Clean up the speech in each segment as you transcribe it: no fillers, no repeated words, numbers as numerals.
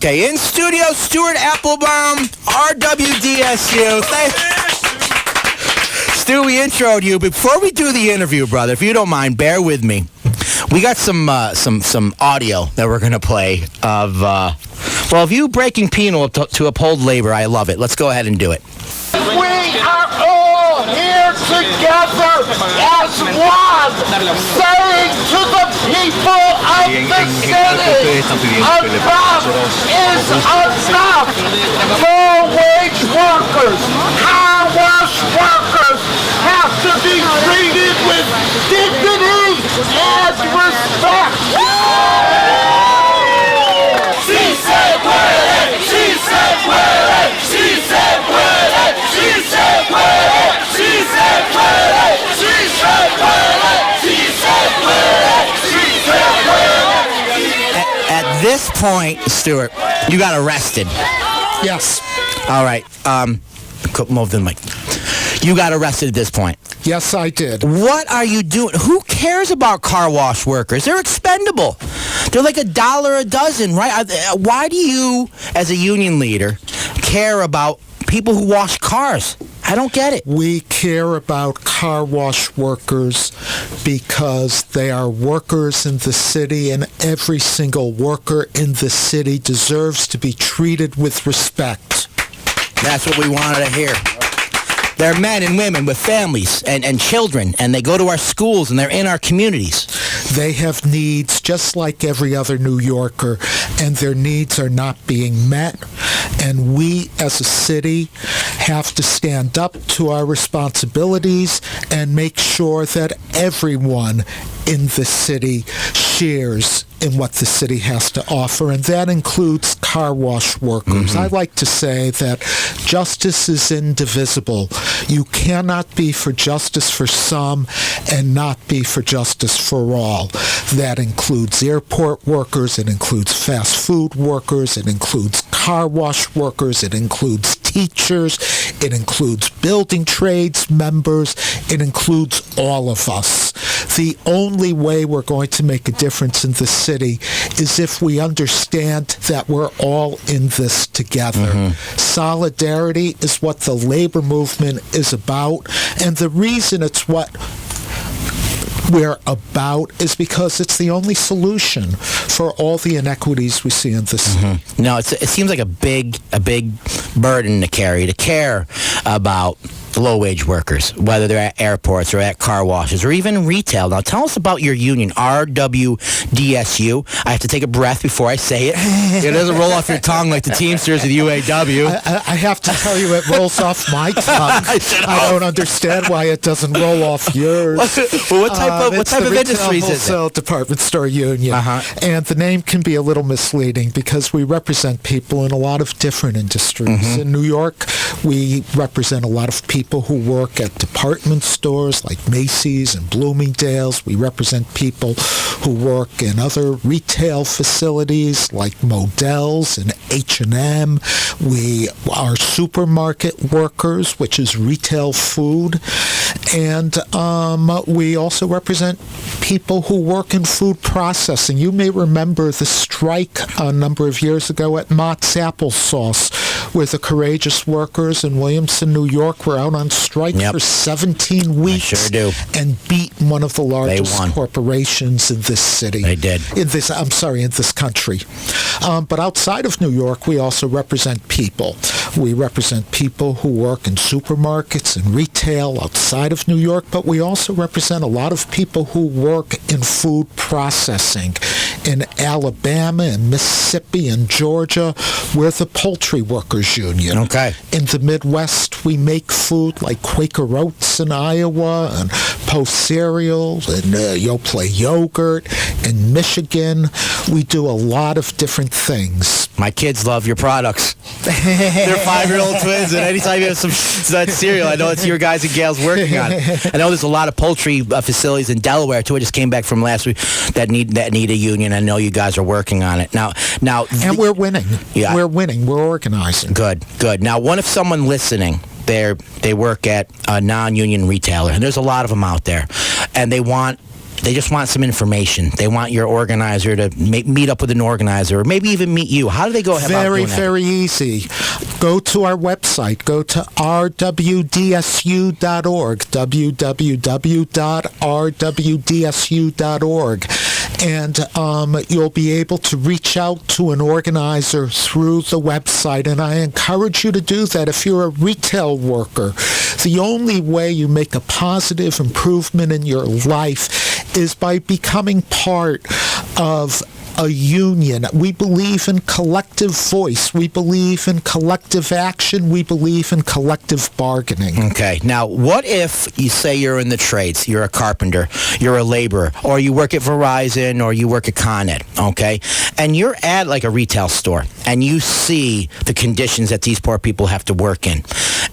Okay, in studio, Stuart Appelbaum, RWDSU. Stu, we introed you. Before we do the interview, brother, if you don't mind, bear with me. We got some audio that we're going to play of you breaking penal to uphold labor. I love it. Let's go ahead and do it. We are all here together as one, saying to the people of the city, enough is enough. Low-wage workers, car-wash workers have to be treated with dignity and respect. She said, "Puede," she said, "Puede," she said, "Puede," she said, "Puede," she said, "Puede," she said, "Puede," she said, "Puede," she said, "Puede." At this point, Stuart, you got arrested. Yes. All right. Move the mic. You got arrested at this point. Yes, I did. What are you doing? Who cares about car wash workers? They're expendable. They're like $1 a dozen, right? Why do you, as a union leader, care about people who wash cars? I don't get it. We care about car wash workers because they are workers in the city, and every single worker in the city deserves to be treated with respect. That's what we wanted to hear. They're men and women with families and children, and they go to our schools, and they're in our communities. They have needs just like every other New Yorker, and their needs are not being met. And we, as a city, have to stand up to our responsibilities and make sure that everyone in the city shares in what the city has to offer, and that includes car wash workers. I like to say that justice is indivisible. You cannot be for justice for some and not be for justice for all. That includes airport workers, it includes fast food workers, it includes car wash workers, it includes teachers, it includes building trades members, it includes all of us. The only way we're going to make a difference in the city is if we understand that we're all in this together. Solidarity is what the labor movement is about, and the reason it's what we're about is because it's the only solution for all the inequities we see in the city. No, it seems like a big burden to care about low-wage workers, whether they're at airports or at car washes or even retail. Now, tell us about your union, RWDSU. I have to take a breath before I say it. It doesn't roll off your tongue like the Teamsters of the UAW. I have to tell you, it rolls off my tongue. I don't understand why it doesn't roll off yours. What type of industries is it? Wholesale department store union. And the name can be a little misleading because we represent people in a lot of different industries. In New York, we represent a lot of people who work at department stores like Macy's and Bloomingdale's. We represent people who work in other retail facilities like Modell's and H&M. We are supermarket workers, which is retail food. And we also represent people who work in food processing. You may remember the strike a number of years ago at Mott's Applesauce, where the courageous workers in Williamson, New York were out on strike for 17 weeks. I sure do. And beat one of the largest corporations in this city. They did. In this country. But outside of New York, we also represent people. We represent people who work in supermarkets and retail outside of New York, but we also represent a lot of people who work in food processing. In Alabama and Mississippi and Georgia, we're the Poultry Workers Union. Okay. In the Midwest, we make food like Quaker Oats in Iowa and Post cereals and Yoplait yogurt. In Michigan, we do a lot of different things. My kids love your products. They're 5-year-old twins, and anytime you have some that cereal, I know it's your guys and gals working on it. I know there's a lot of poultry facilities in Delaware too. I just came back from last week that need a union. I know you guys are working on it now. And we're winning. Yeah, we're winning. We're organizing. Good. Now, what if someone listening? They work at a non-union retailer, and there's a lot of them out there, and they want they just want some information. They want your organizer to meet up with an organizer, or maybe even meet you. How do they go about doing that? Very easy. Go to our website. Go to RWDSU.org, www.rwdsu.org. And you'll be able to reach out to an organizer through the website. And I encourage you to do that if you're a retail worker. The only way you make a positive improvement in your life is by becoming part of a union. We believe in collective voice. We believe in collective action. We believe in collective bargaining. Okay. Now, what if you say you're in the trades, you're a carpenter, you're a laborer, or you work at Verizon, or you work at Con Ed, okay? And you're at like a retail store, and you see the conditions that these poor people have to work in.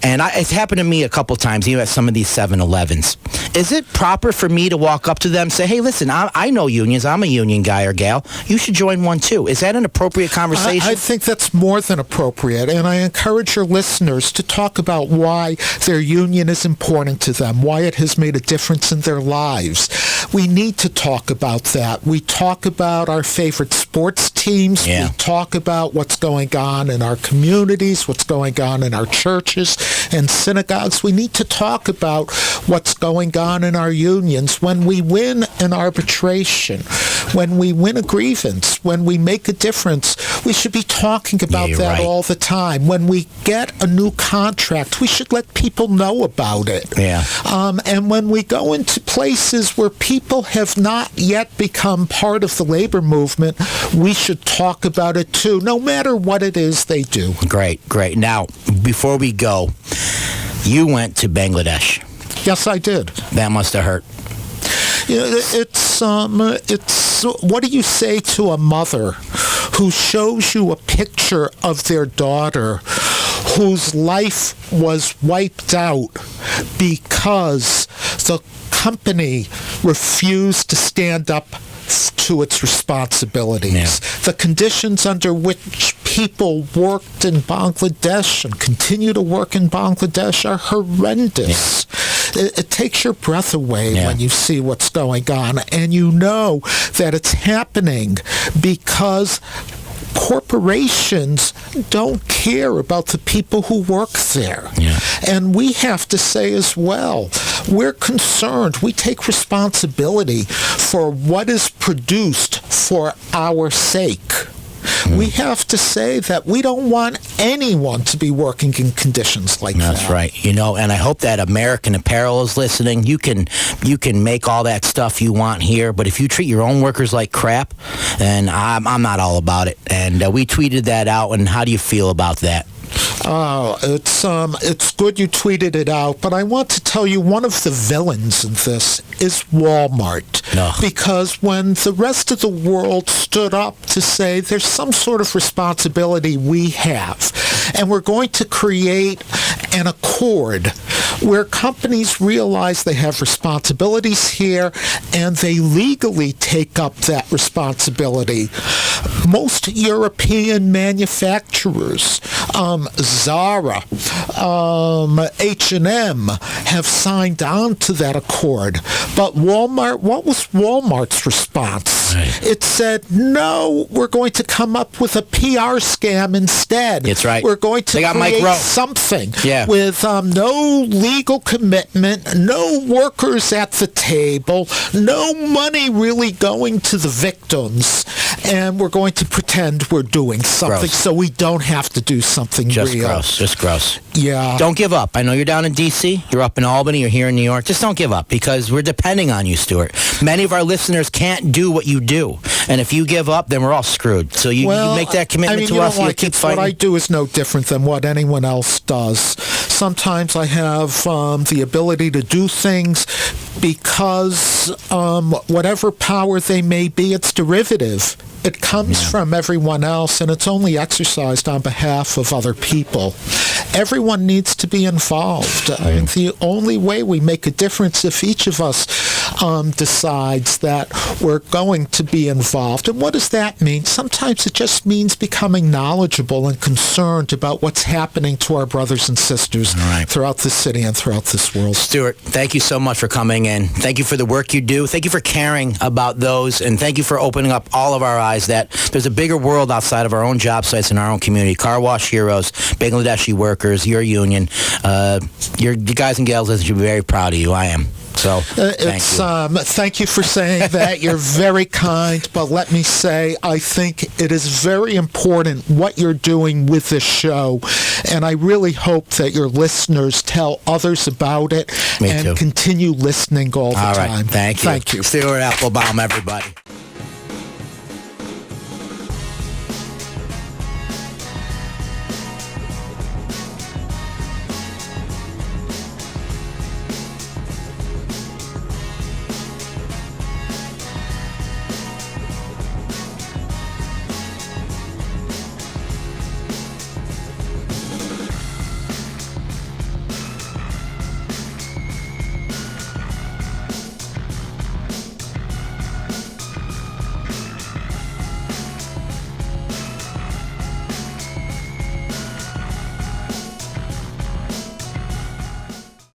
And it's happened to me a couple times, even at some of these 7-Elevens. Is it proper for me to walk up to them and say, hey, listen, I know unions. I'm a union guy or gal. You should join one too. Is that an appropriate conversation? I think that's more than appropriate, and I encourage your listeners to talk about why their union is important to them, why it has made a difference in their lives. We need to talk about that. We talk about our favorite sports teams. Yeah. We talk about what's going on in our communities, what's going on in our churches and synagogues. We need to talk about what's going on in our unions. When we win an arbitration, when we win a grievance, when we make a difference, we should be talking about that all the time. When we get a new contract, we should let people know about it. Yeah. And when we go into places where people have not yet become part of the labor movement, we should talk about it too, no matter what it is they do. Great. Now, before we go, you went to Bangladesh. Yes, I did. That must have hurt. You know, it's what do you say to a mother who shows you a picture of their daughter whose life was wiped out because the company refused to stand up to its responsibilities? Yeah. The conditions under which people worked in Bangladesh and continue to work in Bangladesh are horrendous. It takes your breath away when you see what's going on, and you know that it's happening because corporations don't care about the people who work there. Yeah. And we have to say as well, we're concerned. We take responsibility for what is produced for our sake. We have to say that we don't want anyone to be working in conditions like that. That's right. You know, and I hope that American Apparel is listening. You can make all that stuff you want here, but if you treat your own workers like crap, then I'm not all about it. And we tweeted that out, and how do you feel about that? Oh, it's good you tweeted it out, but I want to tell you one of the villains in this is Walmart. No. Because when the rest of the world stood up to say there's some sort of responsibility we have, and we're going to create an accord where companies realize they have responsibilities here and they legally take up that responsibility. Most European manufacturers, Zara, H&M, have signed on to that accord. But Walmart, what was Walmart's response? Right. It said, no, we're going to come up with a PR scam instead. That's right. We're going to create something with no legal commitment, no workers at the table, no money really going to the victims, and we're going to pretend we're doing something so we don't have to do something real. Just gross. Yeah. Don't give up. I know you're down in D.C., you're up in Albany, you're here in New York. Just don't give up, because we're depending on you, Stuart. Many of our listeners can't do what you do, and if you give up, then we're all screwed. So you make that commitment to us, and you keep fighting. What I do is no different than what anyone else does. Sometimes I have the ability to do things because whatever power they may be, it's derivative. It comes from everyone else, and it's only exercised on behalf of other people. Everyone needs to be involved. The only way we make a difference if each of us decides that we're going to be involved. And what does that mean? Sometimes it just means becoming knowledgeable and concerned about what's happening to our brothers and sisters throughout the city and throughout this world. Stuart, thank you so much for coming in. Thank you for the work you do. Thank you for caring about those, and thank you for opening up all of our eyes that there's a bigger world outside of our own job sites in our own community. Car wash heroes, Bangladeshi workers, your union, you guys and gals, I should be very proud of you. I am. So, thank you for saying that. You're very kind, but let me say, I think it is very important what you're doing with this show, and I really hope that your listeners tell others about it and continue listening all the time. Thank you. Thank you. Stuart Appelbaum, everybody.